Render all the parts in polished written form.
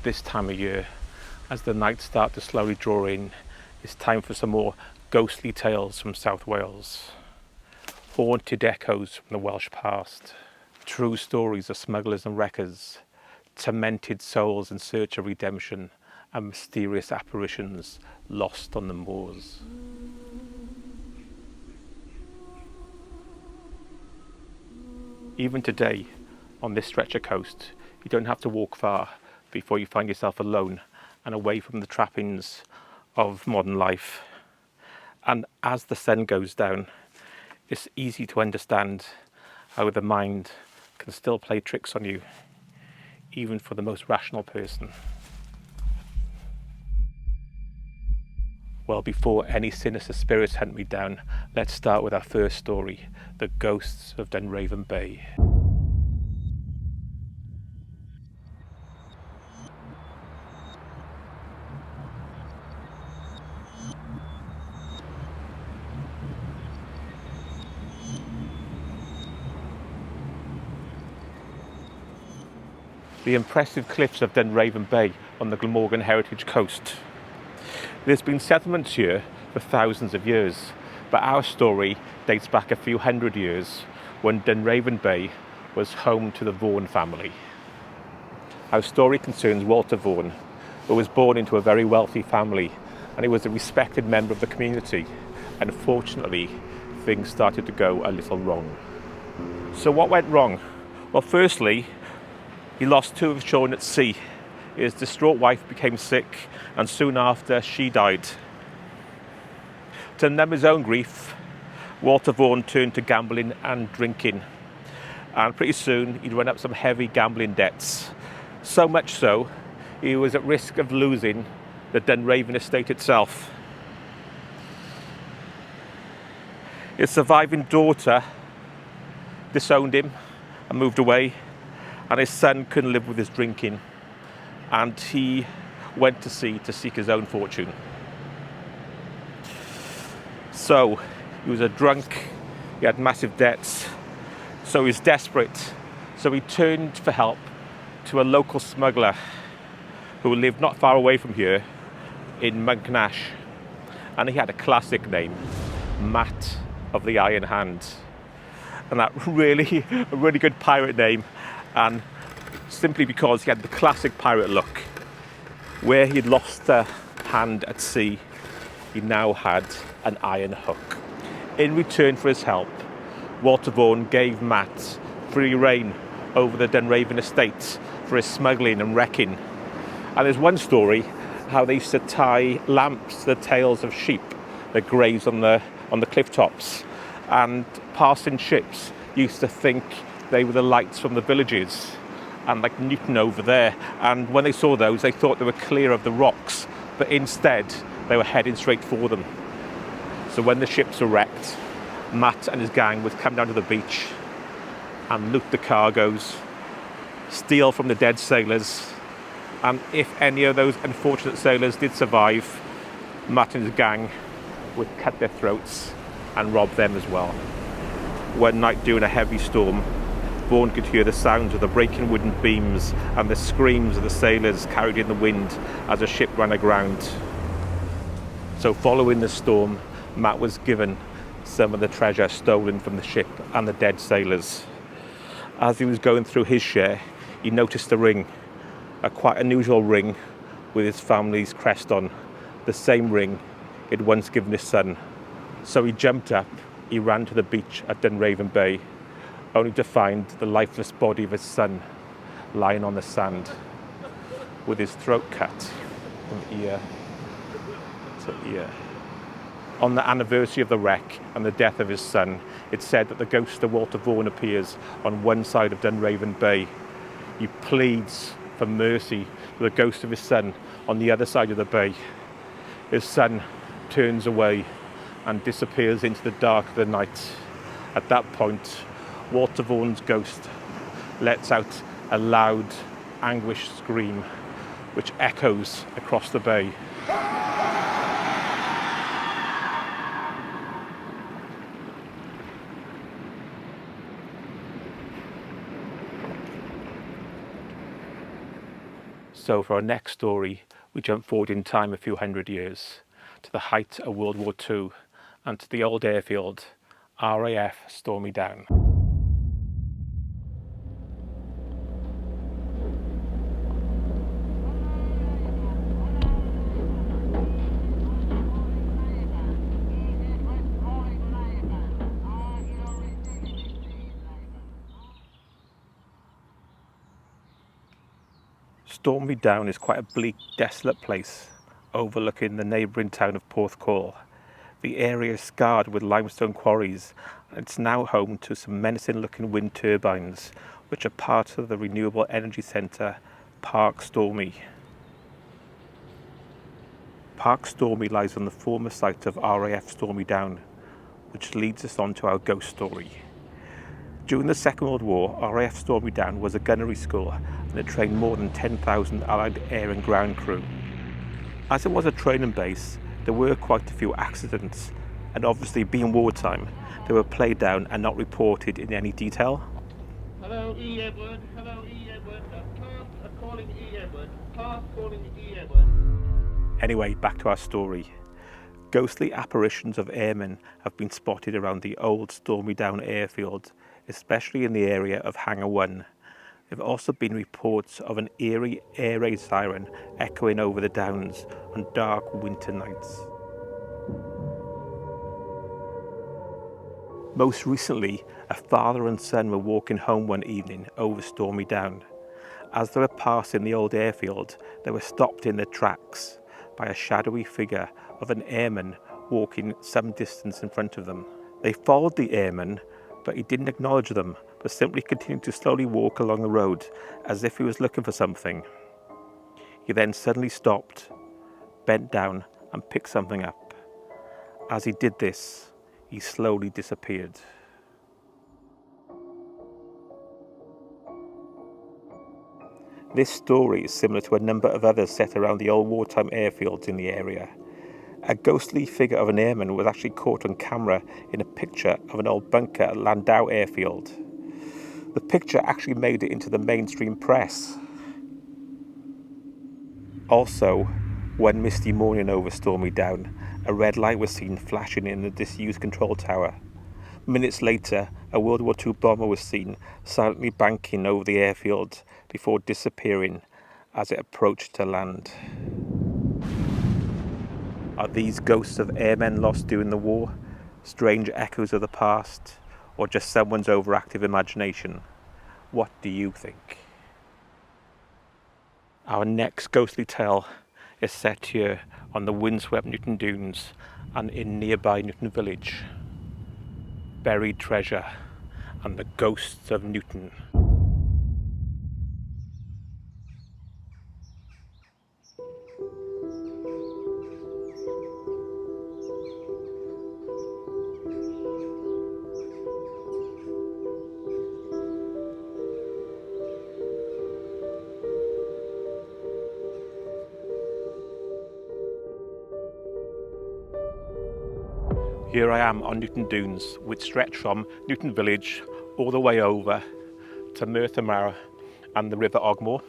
this time of year, as the nights start to slowly draw in, it's time for some more ghostly tales from South Wales. Haunted echoes from the Welsh past, true stories of smugglers and wreckers, tormented souls in search of redemption, and mysterious apparitions lost on the moors. Even today, on this stretch of coast, you don't have to walk far before you find yourself alone and away from the trappings of modern life. And as the sun goes down, it's easy to understand how the mind can still play tricks on you, even for the most rational person. Well, before any sinister spirits hunt me down, let's start with our first story, the Ghosts of Dunraven Bay. The impressive cliffs of Dunraven Bay on the Glamorgan heritage coast. There's been settlements here for thousands of years, but our story dates back a few hundred years when Dunraven Bay was home to the Vaughan family. Our story concerns Walter Vaughan, who was born into a very wealthy family, and he was a respected member of the community. Unfortunately, things started to go a little wrong. So what went wrong? Well, firstly, he lost two of his children at sea. His distraught wife became sick, and soon after she died. To numb his own grief, Walter Vaughan turned to gambling and drinking, and pretty soon he'd run up some heavy gambling debts. So much so, he was at risk of losing the Dunraven estate itself. His surviving daughter disowned him and moved away, and his son couldn't live with his drinking, and he went to sea to seek his own fortune. So he was a drunk, he had massive debts, so he was desperate. So he turned for help to a local smuggler who lived not far away from here in Monknash, and he had a classic name, Matt of the Iron Hand, and that a really good pirate name, and simply because he had the classic pirate look. Where he'd lost a hand at sea, he now had an iron hook. In return for his help, Walter Vaughan gave Matt free rein over the Dunraven estate for his smuggling and wrecking. And there's one story how they used to tie lamps to the tails of sheep that graze on the cliff tops, and passing ships used to think they were the lights from the villages, and like Newton over there, and when they saw those they thought they were clear of the rocks, but instead they were heading straight for them. So when the ships were wrecked, Matt and his gang would come down to the beach and loot the cargoes, steal from the dead sailors, and if any of those unfortunate sailors did survive, Matt and his gang would cut their throats and rob them as well. One night during a heavy storm, Vaughan could hear the sounds of the breaking wooden beams and the screams of the sailors carried in the wind as the ship ran aground. So following the storm, Matt was given some of the treasure stolen from the ship and the dead sailors. As he was going through his share, he noticed a ring, a quite unusual ring with his family's crest on, the same ring he'd once given his son. So he jumped up, he ran to the beach at Dunraven Bay, only to find the lifeless body of his son lying on the sand with his throat cut from ear to ear. On the anniversary of the wreck and the death of his son, it's said that the ghost of Walter Vaughan appears on one side of Dunraven Bay. He pleads for mercy to the ghost of his son on the other side of the bay. His son turns away and disappears into the dark of the night. At that point, Walter Vaughan's ghost lets out a loud, anguished scream which echoes across the bay. So for our next story, we jump forward in time a few hundred years to the height of World War II and to the old airfield, RAF Stormy Down. Stormy Down is quite a bleak, desolate place overlooking the neighbouring town of Porthcawl. The area is scarred with limestone quarries, and it's now home to some menacing-looking wind turbines, which are part of the renewable energy centre Park Stormy. Park Stormy lies on the former site of RAF Stormy Down, which leads us on to our ghost story. During the Second World War, RAF Stormy Down was a gunnery school and it trained more than 10,000 Allied air and ground crew. As it was a training base, there were quite a few accidents, and obviously being wartime, they were played down and not reported in any detail. Hello, E. Edward. Hello, E. Edward. Pass calling E. Edward. Pass calling E. Edward. Anyway, back to our story. Ghostly apparitions of airmen have been spotted around the old Stormy Down airfield, especially in the area of Hangar 1. There have also been reports of an eerie air raid siren echoing over the downs on dark winter nights. Most recently, a father and son were walking home one evening over Stormy Down. As they were passing the old airfield, they were stopped in their tracks by a shadowy figure of an airman walking some distance in front of them. They followed the airman, but he didn't acknowledge them, but simply continued to slowly walk along the road as if he was looking for something. He then suddenly stopped, bent down and picked something up. As he did this, he slowly disappeared. This story is similar to a number of others set around the old wartime airfields in the area. A ghostly figure of an airman was actually caught on camera in a picture of an old bunker at Landau airfield. The picture actually made it into the mainstream press. Also, one misty morning over Stormy Down, a red light was seen flashing in the disused control tower. Minutes later, a World War II bomber was seen silently banking over the airfield before disappearing as it approached to land. Are these ghosts of airmen lost during the war, strange echoes of the past, or just someone's overactive imagination? What do you think? Our next ghostly tale is set here on the windswept Newton Dunes and in nearby Newton Village. Buried treasure and the ghosts of Newton. Here I am on Newton Dunes, which stretch from Newton Village all the way over to Merthyr Mawr and the River Ogmore.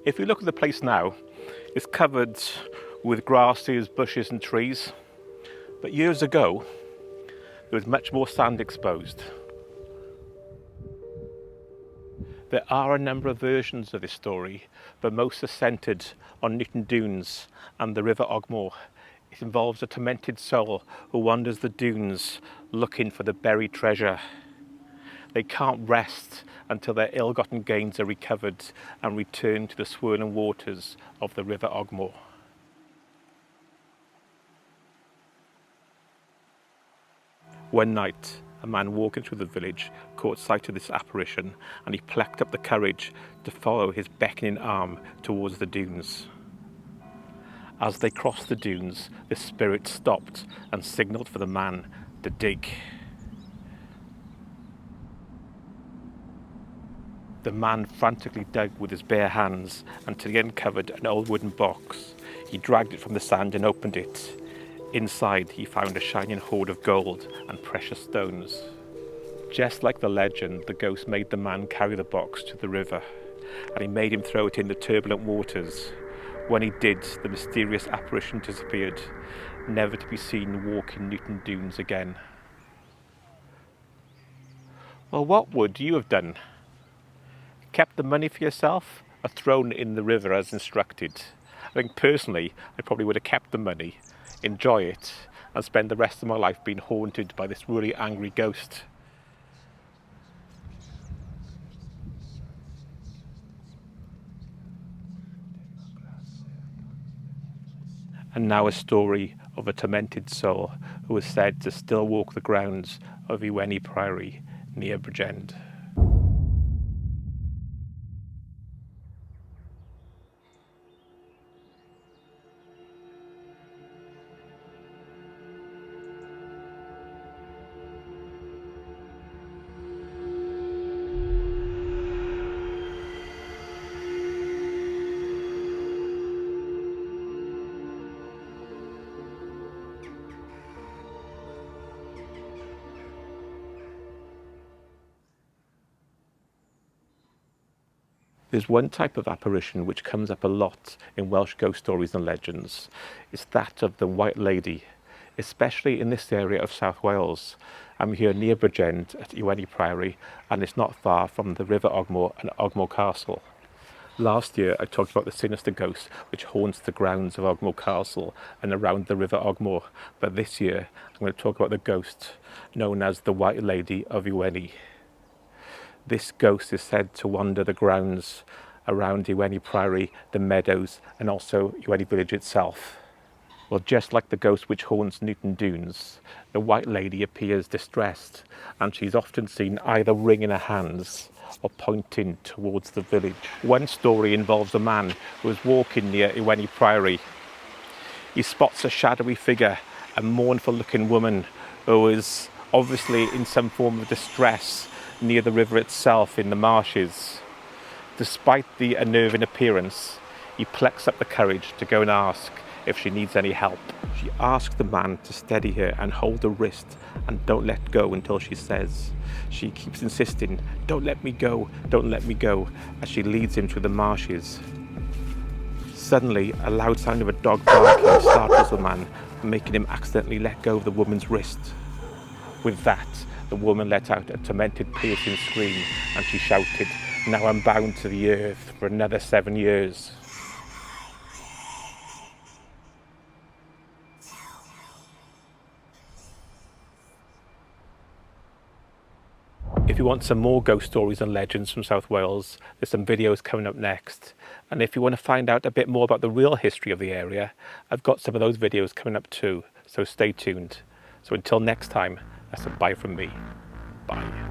If you look at the place now, it's covered with grasses, bushes and trees. But years ago, there was much more sand exposed. There are a number of versions of this story, but most are centred on Newton Dunes and the River Ogmore. It involves a tormented soul who wanders the dunes looking for the buried treasure. They can't rest until their ill-gotten gains are recovered and return to the swirling waters of the River Ogmore. One night, a man walking through the village caught sight of this apparition, and he plucked up the courage to follow his beckoning arm towards the dunes. As they crossed the dunes, the spirit stopped and signalled for the man to dig. The man frantically dug with his bare hands until he uncovered an old wooden box. He dragged it from the sand and opened it. Inside, he found a shining hoard of gold and precious stones. Just like the legend, the ghost made the man carry the box to the river. and he made him throw it in the turbulent waters. When he did, the mysterious apparition disappeared, never to be seen walking Newton Dunes again. Well, what would you have done? Kept the money for yourself, or thrown it in the river as instructed? I think personally, I probably would have kept the money, enjoy it, and spend the rest of my life being haunted by this really angry ghost. And now a story of a tormented soul who is said to still walk the grounds of Ewenny Priory near Bridgend. There's one type of apparition which comes up a lot in Welsh ghost stories and legends. It's that of the White Lady, especially in this area of South Wales. I'm here near Bridgend at Ewenny Priory, and it's not far from the River Ogmore and Ogmore Castle. Last year I talked about the sinister ghost which haunts the grounds of Ogmore Castle and around the River Ogmore, but this year I'm going to talk about the ghost known as the White Lady of Ewenny. This ghost is said to wander the grounds around Ewenny Priory, the meadows, and also Ewenny village itself. Well, just like the ghost which haunts Newton Dunes, the White Lady appears distressed, and she's often seen either wringing her hands or pointing towards the village. One story involves a man who is walking near Ewenny Priory. He spots a shadowy figure, a mournful looking woman who is obviously in some form of distress near the river itself in the marshes. Despite the unnerving appearance, he plucks up the courage to go and ask if she needs any help. She asks the man to steady her and hold her wrist and don't let go until she says. She keeps insisting, "Don't let me go, don't let me go," as she leads him through the marshes. Suddenly, a loud sound of a dog barking startles the man, making him accidentally let go of the woman's wrist. With that, the woman let out a tormented, piercing scream, and she shouted, "Now I'm bound to the earth for another 7 years." If you want some more ghost stories and legends from South Wales, there's some videos coming up next. And if you want to find out a bit more about the real history of the area, I've got some of those videos coming up too, so stay tuned. So until next time, that's a bye from me. Bye.